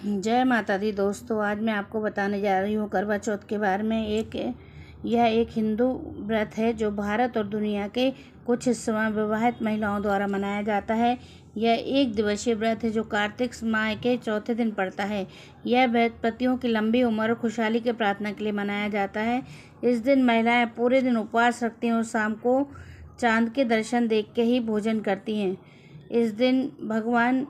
जय माता दी दोस्तों, आज मैं आपको बताने जा रही हूँ करवा चौथ के बारे में। यह एक हिंदू व्रत है जो भारत और दुनिया के कुछ हिस्सों में विवाहित महिलाओं द्वारा मनाया जाता है। यह एक दिवसीय व्रत है जो कार्तिक माह के चौथे दिन पड़ता है। यह व्रत पतियों की लंबी उम्र और खुशहाली की प्रार्थना के लिए मनाया जाता है। इस दिन महिलाएं पूरे दिन उपवास रखती हैं और शाम को चांद के दर्शन देख के ही भोजन करती हैं। इस दिन भगवान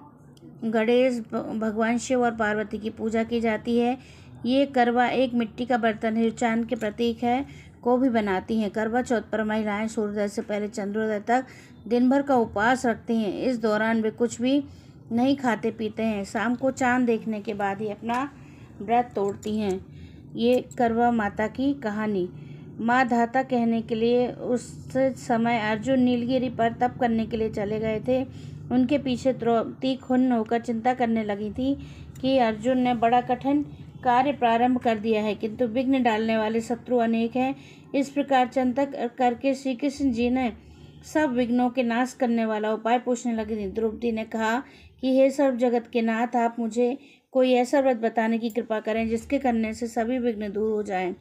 गणेश, भगवान शिव और पार्वती की पूजा की जाती है। ये करवा एक मिट्टी का बर्तन है जो चांद के प्रतीक है को भी बनाती हैं। करवा चौथ पर महिलाएं सूर्योदय से पहले चंद्रोदय तक दिन भर का उपवास रखती हैं। इस दौरान वे कुछ भी नहीं खाते पीते हैं। शाम को चांद देखने के बाद ही अपना व्रत तोड़ती हैं। ये करवा माता की कहानी। माँ धाता कहने के लिए उस समय अर्जुन नीलगिरी पर तप करने के लिए चले गए थे। उनके पीछे द्रौपदी खुन्न होकर चिंता करने लगी थी कि अर्जुन ने बड़ा कठिन कार्य प्रारंभ कर दिया है, किंतु विघ्न डालने वाले शत्रु अनेक हैं। इस प्रकार चिंता करके श्री कृष्ण जी ने सब विघ्नों के नाश करने वाला उपाय पूछने लगी थी। द्रौपदी ने कहा कि हे सर्व जगत के नाथ, आप मुझे कोई ऐसा व्रत बताने की कृपा करें जिसके करने से सभी विघ्न दूर हो जाएं।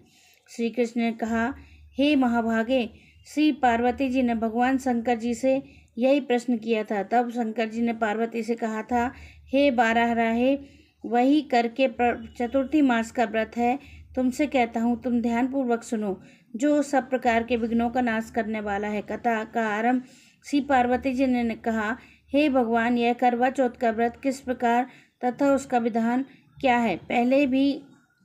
श्री कृष्ण ने कहा, हे महाभागे, श्री पार्वती जी ने भगवान शंकर जी से यही प्रश्न किया था। तब शंकर जी ने पार्वती से कहा था, हे बारहराहे, वही करके चतुर्थी मास का व्रत है। तुमसे कहता हूँ, तुम ध्यानपूर्वक सुनो, जो सब प्रकार के विघ्नों का नाश करने वाला है। कथा का आरंभ। श्री पार्वती जी ने कहा, हे भगवान, यह करवा चौथ का व्रत किस प्रकार तथा उसका विधान क्या है? पहले भी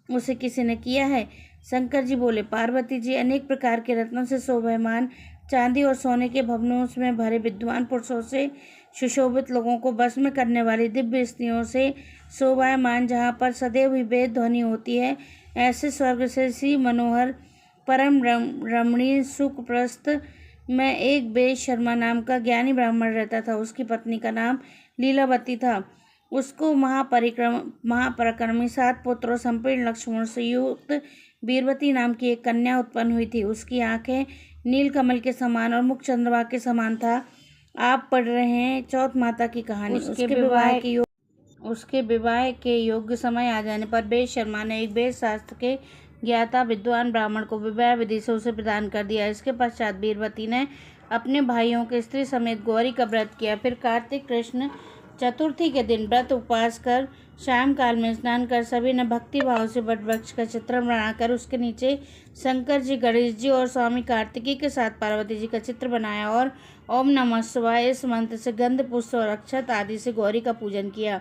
उसे किसी ने किया है? शंकर जी बोले, पार्वती जी, अनेक प्रकार के रत्नों से शोभायमान चांदी और सोने के भवनों में भरे विद्वान पुरुषों से सुशोभित लोगों को वश में करने वाली दिव्य स्त्रियों से शोभायमान, जहाँ पर सदैव ही वेद ध्वनि होती है, ऐसे स्वर्ग से श्री मनोहर परम रमणीय सुखप्रस्थ में एक वेद शर्मा नाम का ज्ञानी ब्राह्मण रहता था। उसकी पत्नी का नाम लीलावती था। उसको महापराक्रमी 7 पुत्रों संपूर्ण लक्ष्मणों से युक्त वीरवती नाम की एक कन्या उत्पन्न हुई थी। उसकी आंखें नील कमल के समान और मुख चंद्रमा के समान था। आप पढ़ रहे हैं चौथ माता की कहानी। उसके विवाह के योग्य समय आ जाने पर वेद शर्मा ने एक वेद शास्त्र के ज्ञाता विद्वान ब्राह्मण को विवाह विधि से उसे प्रदान कर दिया। इसके पश्चात वीरवती ने अपने भाइयों के स्त्री समेत गौरी का व्रत किया। फिर कार्तिक कृष्ण चतुर्थी के दिन व्रत उपवास कर शाम काल में स्नान कर सभी ने भक्ति भाव से वट वृक्ष का चित्र बनाकर उसके नीचे शंकर जी, गणेश जी और स्वामी कार्तिकी के साथ पार्वती जी का चित्र बनाया और ओम नमः शिवाय इस मंत्र से गंध पुष्प और अक्षत आदि से गौरी का पूजन किया।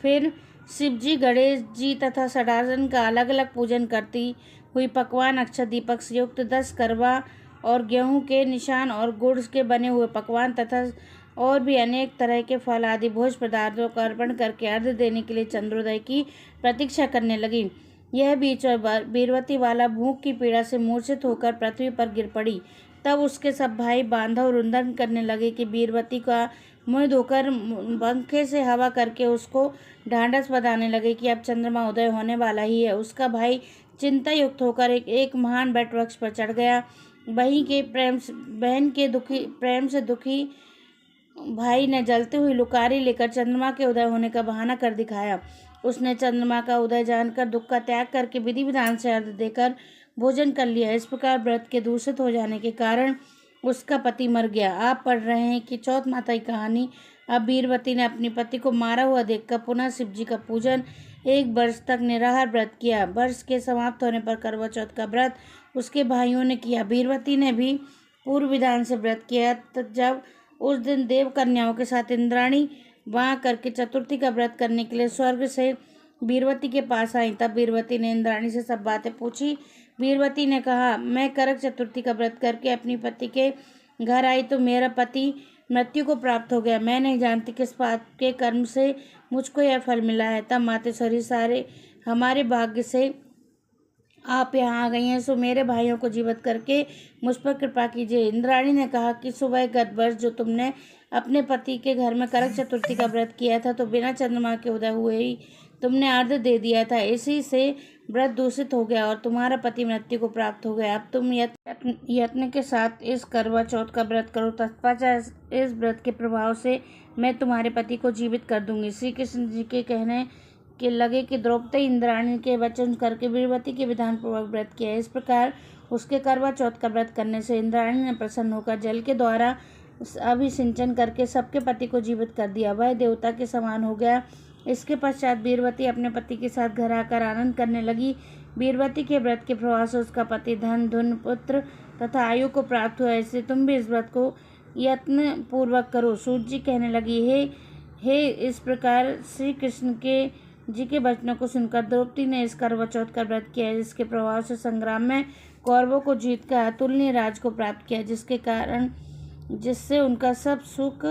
फिर शिव जी, गणेश जी तथा षडार्जन का अलग अलग पूजन करती हुई पकवान अक्षत दीपक से युक्त 10 करवा और गेहूं के निशान और गुड़ के बने हुए पकवान तथा और भी अनेक तरह के फल आदि भोज पदार्थों का अर्पण करके अर्घ्य देने के लिए चंद्रोदय की प्रतीक्षा करने लगी। यह बीच और वीरवती वाला भूख की पीड़ा से मूर्छित होकर पृथ्वी पर गिर पड़ी। तब उसके सब भाई बांधव रुंदन करने लगे कि वीरवती का मुँह धोकर पंखे से हवा करके उसको ढांढस बंधाने लगे कि अब चंद्रमा उदय होने वाला ही है। उसका भाई चिंता युक्त होकर एक महान वट वृक्ष पर चढ़ गया। बहन के प्रेम से दुखी भाई ने जलती हुई लुकारी लेकर चंद्रमा के उदय होने का बहाना कर दिखाया। उसने चंद्रमा का उदय जानकर दुख का त्याग करके विधि विधान से अर्घ्य देकर भोजन कर लिया। इस प्रकार व्रत के दूषित हो जाने के कारण उसका पति मर गया। आप पढ़ रहे हैं कि चौथ माता की कहानी। अब वीरवती ने अपने पति को मारा हुआ देखकर पुनः शिव जी का पूजन 1 वर्ष तक निराहार व्रत किया। वर्ष के समाप्त होने पर करवा चौथ का व्रत उसके भाइयों ने किया। वीरवती ने भी पूर्व विधान से व्रत किया। जब उस दिन देव कन्याओं के साथ इंद्राणी वहाँ करके चतुर्थी का व्रत करने के लिए स्वर्ग से वीरवती के पास आई। तब वीरवती ने इंद्राणी से सब बातें पूछी। वीरवती ने कहा, मैं करक चतुर्थी का व्रत करके अपनी पति के घर आई तो मेरा पति मृत्यु को प्राप्त हो गया। मैं नहीं जानती किस पाप के कर्म से मुझको यह फल मिला है। तब मातेश्वरी, सारे हमारे भाग्य से आप यहाँ आ गई हैं, सो मेरे भाइयों को जीवित करके मुझ पर कृपा कीजिए। इंद्राणी ने कहा कि सुबह गत वर्ष जो तुमने अपने पति के घर में करक चतुर्थी का व्रत किया था तो बिना चंद्रमा के उदय हुए ही तुमने अर्घ्य दे दिया था। इसी से व्रत दूषित हो गया और तुम्हारा पति मृत्यु को प्राप्त हो गया। अब तुम यत्न के साथ इस करवा चौथ का व्रत करो, तत्पश्चात इस व्रत के प्रभाव से मैं तुम्हारे पति को जीवित कर दूंगी। श्री कृष्ण जी के कहने के लगे कि द्रौपदी इंद्राणी के वचन करके वीरवती के विधान पूर्वक व्रत किया। इस प्रकार उसके करवा चौथ का व्रत करने से इंद्राणी ने प्रसन्न होकर जल के द्वारा अभिसिंचन करके सबके पति को जीवित कर दिया। वह देवता के समान हो गया। इसके पश्चात वीरवती अपने पति के साथ घर आकर आनंद करने लगी। वीरवती के व्रत के प्रभाव से उसका पति धन, धुन, पुत्र तथा आयु को प्राप्त हुआ। इससे तुम भी इस व्रत को यत्न पूर्वक करो। सूत जी कहने लगी, हे इस प्रकार श्री कृष्ण के जी के वचनों को सुनकर द्रौपदी ने इस करवा चौथ का व्रत किया, जिसके प्रभाव से संग्राम में कौरवों को जीतकर अतुलनीय राज को प्राप्त किया, जिससे उनका सब सुख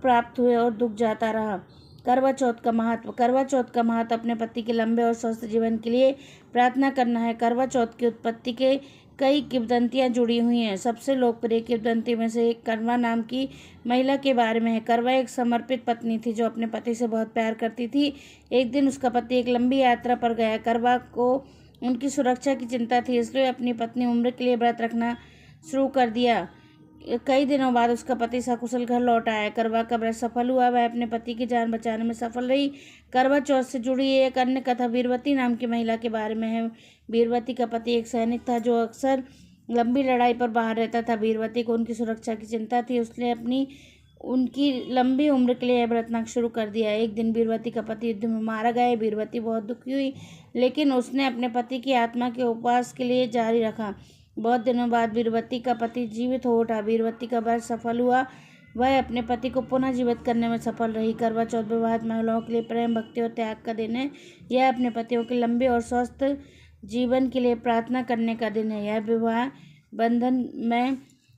प्राप्त हुए और दुख जाता रहा। करवा चौथ का महत्व। करवा चौथ का महत्व अपने पति के लंबे और स्वस्थ जीवन के लिए प्रार्थना करना है। करवा चौथ की उत्पत्ति के कई किंवदंतियाँ जुड़ी हुई हैं। सबसे लोकप्रिय किंवदंती में से एक करवा नाम की महिला के बारे में है। करवा एक समर्पित पत्नी थी जो अपने पति से बहुत प्यार करती थी। एक दिन उसका पति एक लंबी यात्रा पर गया। करवा को उनकी सुरक्षा की चिंता थी, इसलिए अपनी पत्नी उम्र के लिए व्रत रखना शुरू कर दिया। कई दिनों बाद उसका पति सकुशल घर लौट आया। करवा का व्रत सफल हुआ। वह अपने पति की जान बचाने में सफल रही। करवा चौथ से जुड़ी एक अन्य कथा वीरवती नाम की महिला के बारे में है। वीरवती का पति एक सैनिक था जो अक्सर लंबी लड़ाई पर बाहर रहता था। वीरवती को उनकी सुरक्षा की चिंता थी, उसने उनकी लंबी उम्र के लिए व्रत शुरू कर दिया। एक दिन वीरवती का पति युद्ध में मारा गया। वीरवती बहुत दुखी हुई, लेकिन उसने अपने पति की आत्मा के उपवास के लिए जारी रखा। बहुत दिनों बाद वीरवती का पति जीवित हो उठा। वीरवती का व्रत सफल हुआ। वह अपने पति को पुनः जीवित करने में सफल रही। करवा चौथ विवाहित महिलाओं के लिए प्रेम, भक्ति और त्याग का दिन है। यह अपने पतियों के लंबे और स्वस्थ जीवन के लिए प्रार्थना करने का दिन है। यह विवाह बंधन में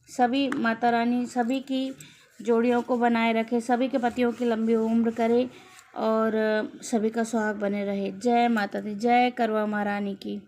सभी माता रानी सभी की जोड़ियों को बनाए रखे, सभी के पतियों की लंबी उम्र करे और सभी का सुहाग बने रहे। जय माता दी, जय करवा महारानी की।